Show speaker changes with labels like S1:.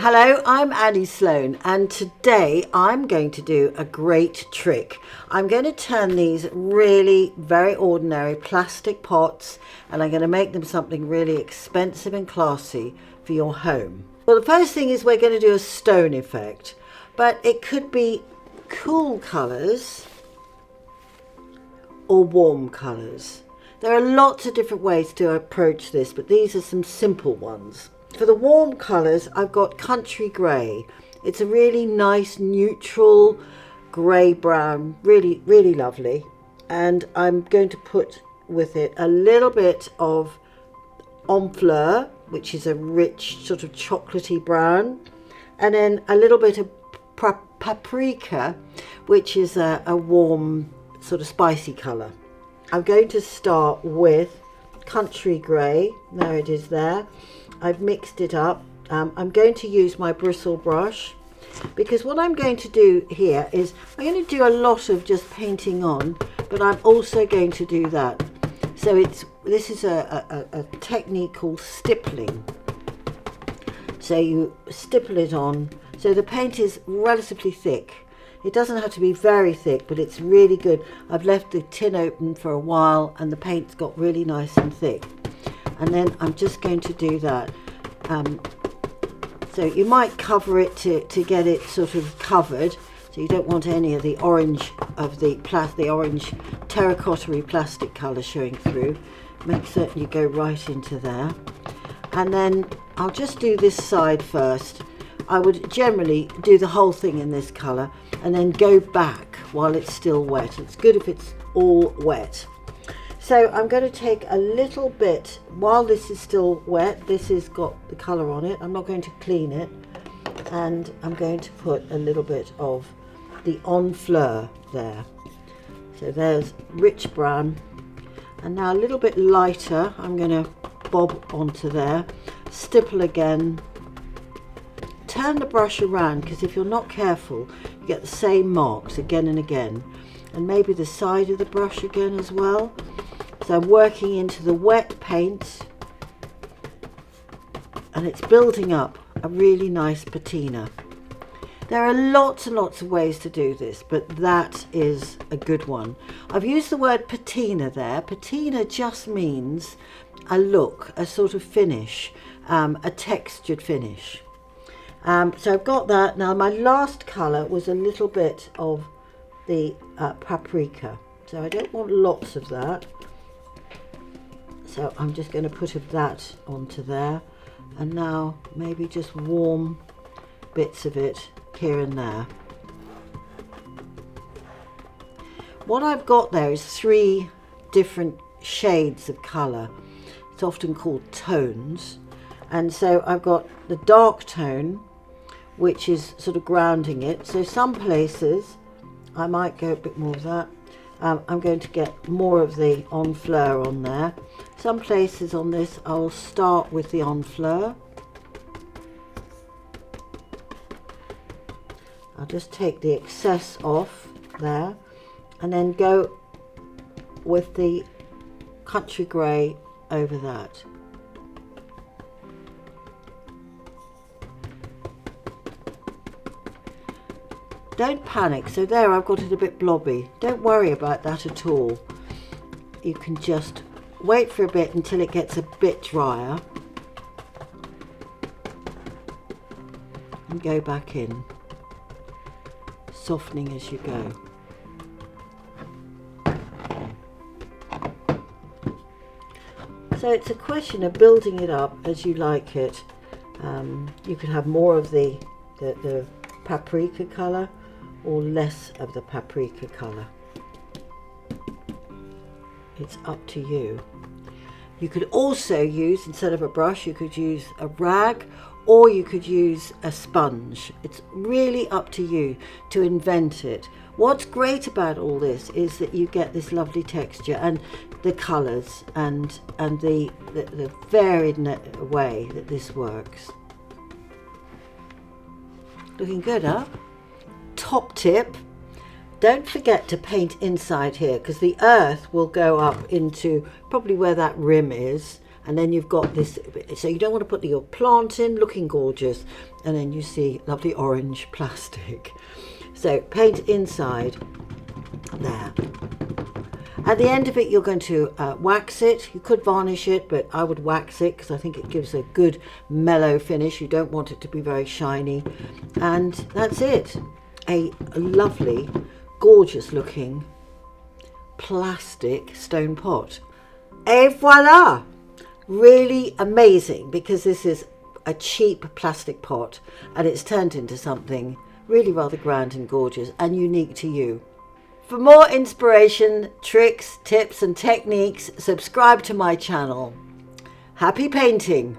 S1: Hello, I'm Annie Sloan, and today I'm going to do a great trick. I'm going to turn these really very ordinary plastic pots and I'm going to make them something really expensive and classy for your home. Well, the first thing is we're going to do a stone effect, but it could be cool colours or warm colours. There are lots of different ways to approach this, but these are some simple ones. For the warm colours, I've got Country Grey. It's a really nice neutral grey brown, really lovely. And I'm going to put with it a little bit of Enfleur, which is a rich sort of chocolatey brown, and then a little bit of paprika, which is a warm sort of spicy colour. I'm going to start with Country Grey. There it is there. I've mixed it up. I'm going to use my bristle brush because what I'm going to do here is I'm going to do a lot of just painting on, but I'm also going to do that. So this is a technique called stippling. So you stipple it on. So the paint is relatively thick. It doesn't have to be very thick, but it's really good. I've left the tin open for a while and the paint's got really nice and thick. And then I'm just going to do that. So you might cover it to get it sort of covered. So you don't want any of the orange of the orange terracotta-y plastic colour showing through. Make certain you go right into there. And then I'll just do this side first. I would generally do the whole thing in this colour and then go back while it's still wet. It's good if it's all wet. So I'm going to take a little bit, while this is still wet, this has got the colour on it. I'm not going to clean it. And I'm going to put a little bit of the Enfleur there. So there's rich brown. And now a little bit lighter, I'm going to bob onto there. Stipple again. Turn the brush around, because if you're not careful, you get the same marks again and again. And maybe the side of the brush again as well. So I'm working into the wet paint and it's building up a really nice patina. There are lots and lots of ways to do this, but that is a good one. I've used the word patina there. Patina just means a look, a sort of finish, a textured finish. So I've got that. Now my last colour was a little bit of the paprika. So I don't want lots of that. So I'm just going to put that onto there, and now maybe just warm bits of it here and there. What I've got there is 3 different shades of colour. It's often called tones, and so I've got the dark tone, which is sort of grounding it. So some places I might go a bit more of that. I'm going to get more of the Enfleur on there. Some places on this I'll start with the Enfleur. I'll just take the excess off there and then go with the Country Grey over that. Don't panic. So there, I've got it a bit blobby. Don't worry about that at all. You can just wait for a bit until it gets a bit drier and go back in, softening as you go. So it's a question of building it up as you like it. You could have more of the paprika colour or less of the paprika colour. It's up to you. You could also use, instead of a brush, you could use a rag or you could use a sponge. It's really up to you to invent it. What's great about all this is that you get this lovely texture and the colours and the varied way that this works. Looking good, huh? Top tip, don't forget to paint inside here, because the earth will go up into probably where that rim is, And then you've got this, so you don't want to put your plant in, looking gorgeous, and then you see lovely orange plastic. So paint inside there. At the end of it, you're going to wax it. You could varnish it, but I would wax it because I think it gives a good mellow finish. You don't want it to be very shiny. And that's it. A lovely, gorgeous looking plastic stone pot. Et voila! Really amazing, because this is a cheap plastic pot and it's turned into something really rather grand and gorgeous and unique to you. For more inspiration, tricks, tips and techniques, subscribe to my channel. Happy painting!